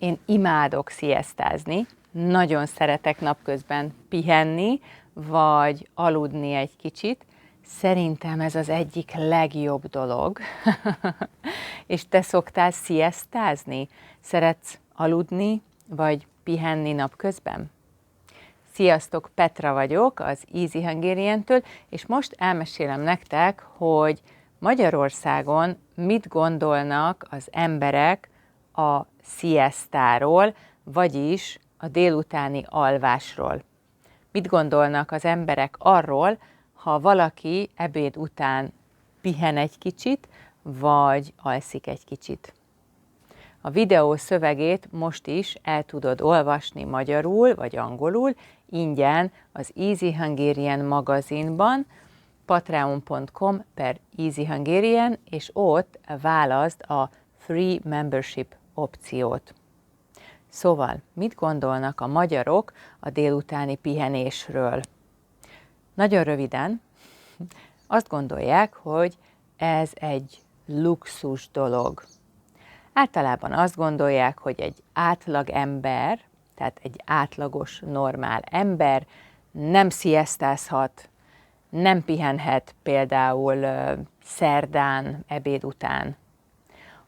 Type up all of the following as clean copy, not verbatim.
Én imádok sziasztázni, nagyon szeretek napközben pihenni, vagy aludni egy kicsit. Szerintem ez az egyik legjobb dolog. És te szoktál sziasztázni? Szeretsz aludni, vagy pihenni napközben? Sziasztok, Petra vagyok, az Easy Hungarian-től, és most elmesélem nektek, hogy Magyarországon mit gondolnak az emberek a sziasztáról, vagyis a délutáni alvásról. Mit gondolnak az emberek arról, ha valaki ebéd után pihen egy kicsit, vagy alszik egy kicsit. A videó szövegét most is el tudod olvasni magyarul vagy angolul, ingyen az Easy Hungarian magazinban, patreon.com/Easy Hungarian, és ott válaszd a Free Membership opciót. Szóval, mit gondolnak a magyarok a délutáni pihenésről? Nagyon röviden, azt gondolják, hogy ez egy luxus dolog. Általában azt gondolják, hogy egy átlag ember, tehát egy átlagos, normál ember nem sziasztázhat, nem pihenhet például szerdán ebéd után.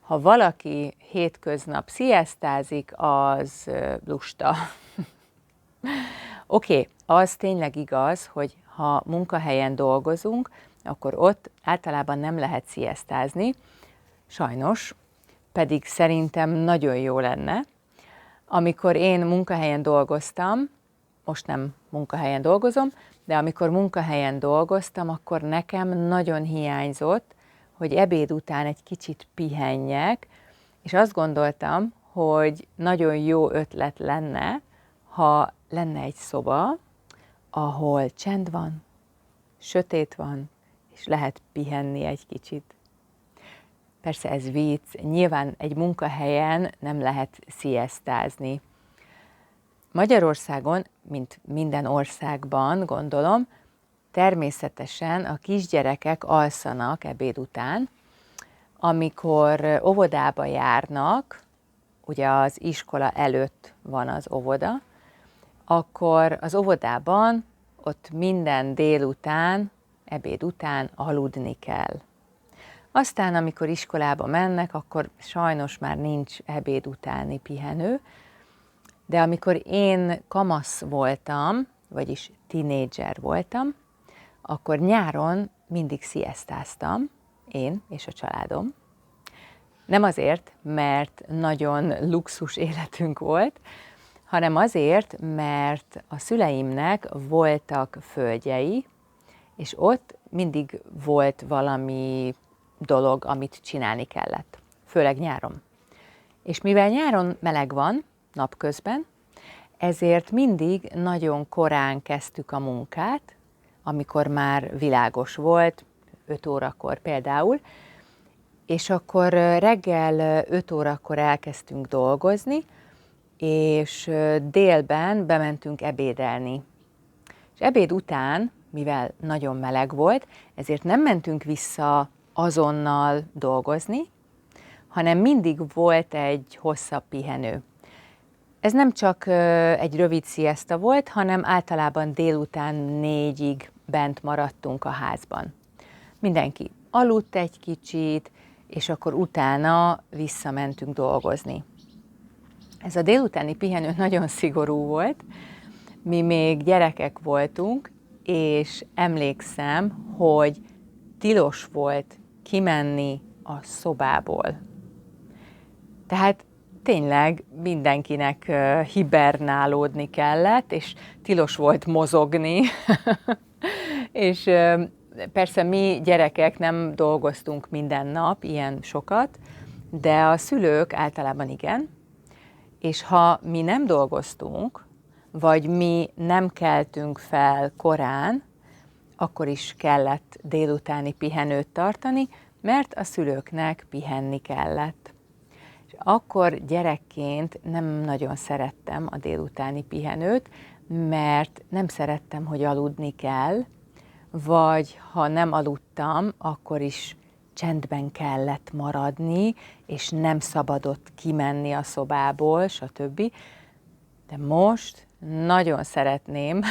Ha valaki hétköznap sziasztázik, az lusta. Oké, az tényleg igaz, hogy ha munkahelyen dolgozunk, akkor ott általában nem lehet sziasztázni, sajnos, pedig szerintem nagyon jó lenne. Amikor én munkahelyen dolgoztam, most nem munkahelyen dolgozom, de amikor munkahelyen dolgoztam, akkor nekem nagyon hiányzott, hogy ebéd után egy kicsit pihenjek, és azt gondoltam, hogy nagyon jó ötlet lenne, ha lenne egy szoba, ahol csend van, sötét van, és lehet pihenni egy kicsit. Persze ez vicc, nyilván egy munkahelyen nem lehet sziasztázni. Magyarországon, mint minden országban, gondolom, természetesen a kisgyerekek alszanak ebéd után, amikor óvodába járnak, ugye az iskola előtt van az óvoda, akkor az óvodában ott minden délután, ebéd után aludni kell. Aztán, amikor iskolába mennek, akkor sajnos már nincs ebéd utáni pihenő, de amikor én kamasz voltam, vagyis tinédzser voltam, akkor nyáron mindig sziasztáztam, én és a családom. Nem azért, mert nagyon luxus életünk volt, hanem azért, mert a szüleimnek voltak földjei, és ott mindig volt valami dolog, amit csinálni kellett, főleg nyáron. És mivel nyáron meleg van, napközben, ezért mindig nagyon korán kezdtük a munkát, amikor már világos volt, 5 órakor például, és akkor reggel 5 órakor elkezdtünk dolgozni, és délben bementünk ebédelni. És ebéd után, mivel nagyon meleg volt, ezért nem mentünk vissza azonnal dolgozni, hanem mindig volt egy hosszabb pihenő. Ez nem csak egy rövid sziaszta volt, hanem általában délután 4-ig bent maradtunk a házban. Mindenki aludt egy kicsit, és akkor utána visszamentünk dolgozni. Ez a délutáni pihenő nagyon szigorú volt, mi még gyerekek voltunk, és emlékszem, hogy tilos volt kimenni a szobából. Tehát tényleg mindenkinek hibernálódni kellett, és tilos volt mozogni, és persze mi gyerekek nem dolgoztunk minden nap ilyen sokat, de a szülők általában igen, és ha mi nem dolgoztunk, vagy mi nem keltünk fel korán, akkor is kellett délutáni pihenőt tartani, mert a szülőknek pihenni kellett. És akkor gyerekként nem nagyon szerettem a délutáni pihenőt, mert nem szerettem, hogy aludni kell, vagy ha nem aludtam, akkor is csendben kellett maradni, és nem szabadott kimenni a szobából, stb. De most nagyon szeretném,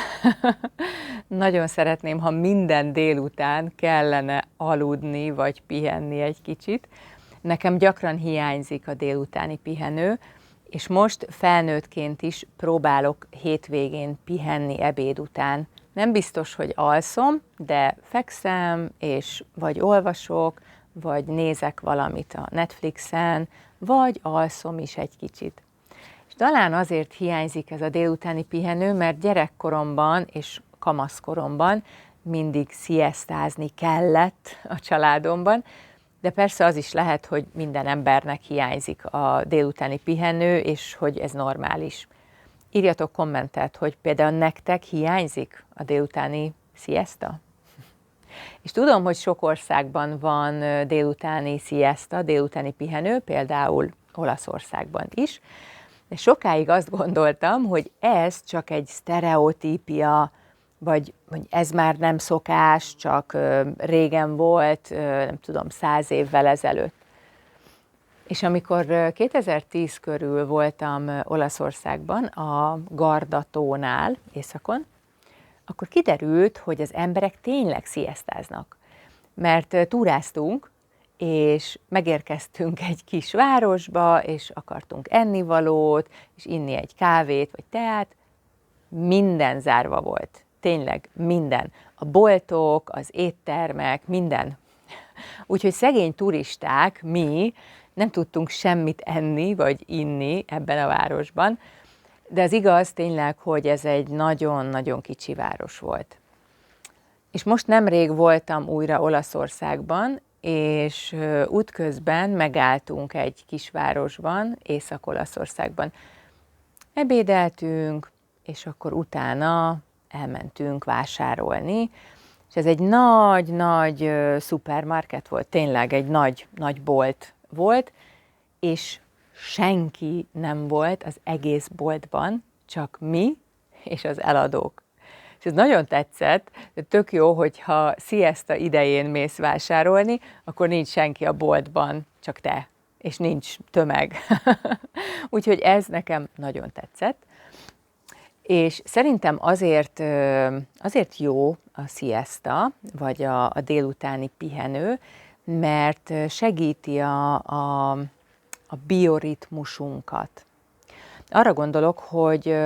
nagyon szeretném, ha minden délután kellene aludni, vagy pihenni egy kicsit. Nekem gyakran hiányzik a délutáni pihenő, és most felnőttként is próbálok hétvégén pihenni ebéd után. Nem biztos, hogy alszom, de fekszem, és vagy olvasok, vagy nézek valamit a Netflixen, vagy alszom is egy kicsit. És talán azért hiányzik ez a délutáni pihenő, mert gyerekkoromban és kamaszkoromban mindig sziesztázni kellett a családomban, de persze az is lehet, hogy minden embernek hiányzik a délutáni pihenő, és hogy ez normális. Írjatok kommentet, hogy például nektek hiányzik a délutáni szieszta? És tudom, hogy sok országban van délutáni szieszta, délutáni pihenő, például Olaszországban is, de sokáig azt gondoltam, hogy ez csak egy sztereotípia, vagy hogy ez már nem szokás, csak régen volt, nem tudom, 100 évvel ezelőtt. És amikor 2010 körül voltam Olaszországban, a Garda-tónál, északon, akkor kiderült, hogy az emberek tényleg sziesztáznak. Mert túráztunk, és megérkeztünk egy kis városba, és akartunk ennivalót, és inni egy kávét, vagy teát. Minden zárva volt. Tényleg minden. A boltok, az éttermek, minden. Úgyhogy szegény turisták, mi nem tudtunk semmit enni, vagy inni ebben a városban, de az igaz tényleg, hogy ez egy nagyon-nagyon kicsi város volt. És most nemrég voltam újra Olaszországban, és útközben megálltunk egy kisvárosban, Észak-Olaszországban. Ebédeltünk, és akkor utána elmentünk vásárolni, és ez egy nagy-nagy szupermarket volt, tényleg egy nagy bolt volt, és senki nem volt az egész boltban, csak mi és az eladók. És ez nagyon tetszett, de tök jó, hogyha szieszta idején mész vásárolni, akkor nincs senki a boltban, csak te, és nincs tömeg. Úgyhogy ez nekem nagyon tetszett. És szerintem azért jó a szieszta, vagy a délutáni pihenő, mert segíti a bioritmusunkat. Arra gondolok, hogy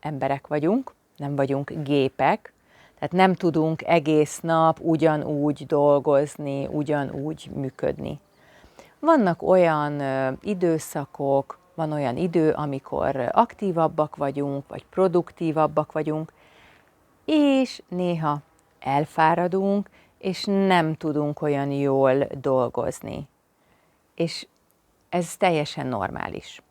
emberek vagyunk, nem vagyunk gépek, tehát nem tudunk egész nap ugyanúgy dolgozni, ugyanúgy működni. Vannak olyan időszakok, van olyan idő, amikor aktívabbak vagyunk, vagy produktívabbak vagyunk, és néha elfáradunk, és nem tudunk olyan jól dolgozni. És ez teljesen normális.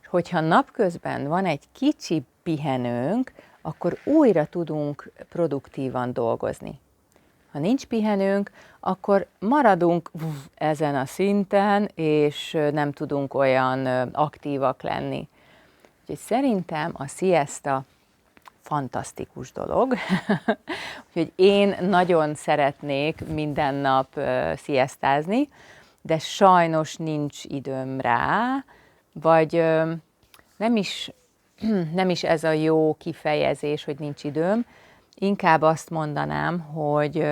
Hogyha napközben van egy kicsi pihenőnk, akkor újra tudunk produktívan dolgozni. Ha nincs pihenőnk, akkor maradunk ezen a szinten, és nem tudunk olyan aktívak lenni. Úgyhogy szerintem a szieszta fantasztikus dolog. Úgyhogy én nagyon szeretnék minden nap sziesztázni, de sajnos nincs időm rá, vagy nem is ez a jó kifejezés, hogy nincs időm, inkább azt mondanám, hogy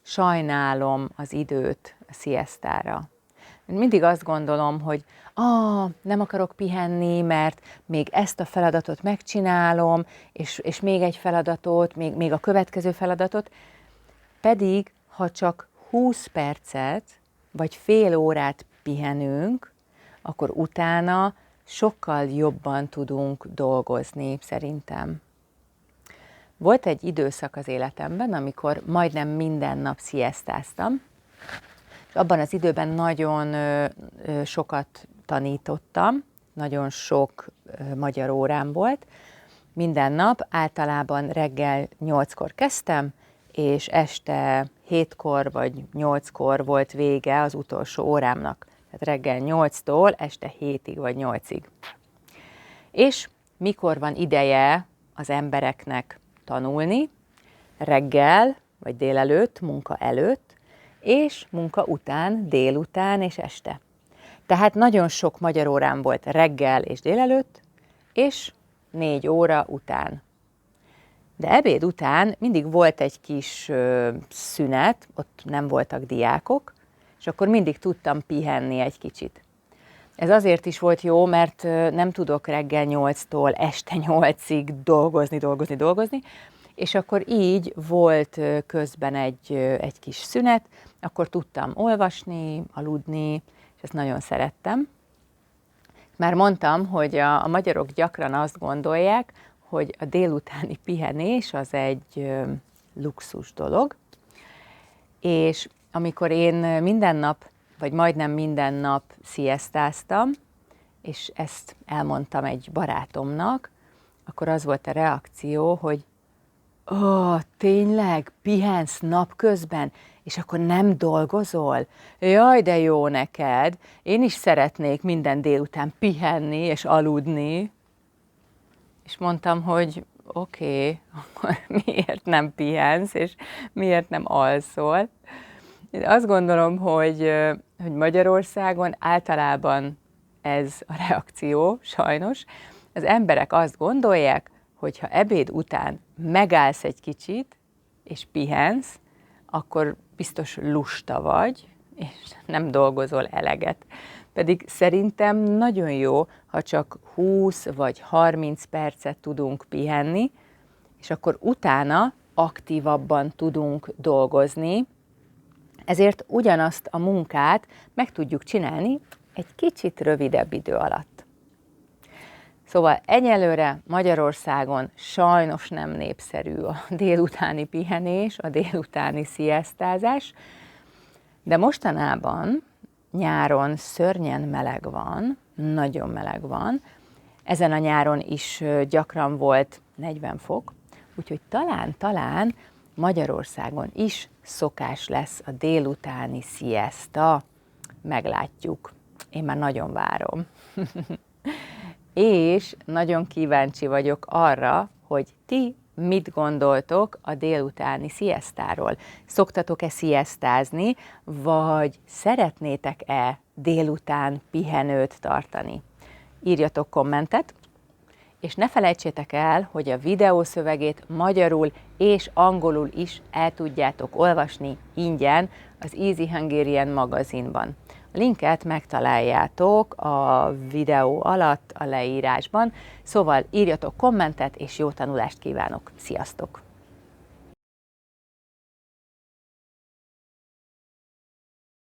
sajnálom az időt a sziesztára. Mindig azt gondolom, hogy nem akarok pihenni, mert még ezt a feladatot megcsinálom, és még egy feladatot, még a következő feladatot, pedig ha csak 20 percet vagy fél órát pihenünk, akkor utána sokkal jobban tudunk dolgozni, szerintem. Volt egy időszak az életemben, amikor majdnem minden nap sziesztáztam, és abban az időben nagyon sokat tanítottam, nagyon sok magyar órám volt. Minden nap általában reggel 8-kor kezdtem, és este 7-kor vagy 8-kor volt vége az utolsó órámnak. Tehát reggel 8-tól este 7-ig vagy 8-ig. És mikor van ideje az embereknek tanulni? Reggel vagy délelőtt, munka előtt, és munka után, délután és este. Tehát nagyon sok magyar órám volt reggel és délelőtt, és 4 óra után. De ebéd után mindig volt egy kis szünet, ott nem voltak diákok, és akkor mindig tudtam pihenni egy kicsit. Ez azért is volt jó, mert nem tudok reggel 8-tól este 8-ig dolgozni, és akkor így volt közben egy kis szünet, akkor tudtam olvasni, aludni, és ezt nagyon szerettem. Már mondtam, hogy a magyarok gyakran azt gondolják, hogy a délutáni pihenés az egy luxus dolog, és amikor én minden nap, vagy majdnem minden nap sziesztáztam, és ezt elmondtam egy barátomnak, akkor az volt a reakció, hogy tényleg pihensz napközben, és akkor nem dolgozol? Jaj, de jó neked! Én is szeretnék minden délután pihenni és aludni. És mondtam, hogy oké, akkor miért nem pihensz, és miért nem alszol? Én azt gondolom, hogy Magyarországon általában ez a reakció, sajnos. Az emberek azt gondolják, hogy ha ebéd után megállsz egy kicsit, és pihensz, akkor biztos lusta vagy, és nem dolgozol eleget. Pedig szerintem nagyon jó, ha csak 20 vagy 30 percet tudunk pihenni, és akkor utána aktívabban tudunk dolgozni, ezért ugyanazt a munkát meg tudjuk csinálni egy kicsit rövidebb idő alatt. Szóval egyelőre Magyarországon sajnos nem népszerű a délutáni pihenés, a délutáni sziesztázás, de mostanában nyáron szörnyen meleg van, nagyon meleg van, ezen a nyáron is gyakran volt 40 fok, úgyhogy talán Magyarországon is szokás lesz a délutáni szieszta, meglátjuk. Én már nagyon várom. És nagyon kíváncsi vagyok arra, hogy ti mit gondoltok a délutáni sziesztáról. Szoktatok-e sziesztázni, vagy szeretnétek-e délután pihenőt tartani? Írjatok kommentet, és ne felejtsétek el, hogy a videó szövegét magyarul és angolul is el tudjátok olvasni ingyen az Easy Hungarian magazinban. A linket megtaláljátok a videó alatt a leírásban, szóval írjatok kommentet, és jó tanulást kívánok! Sziasztok!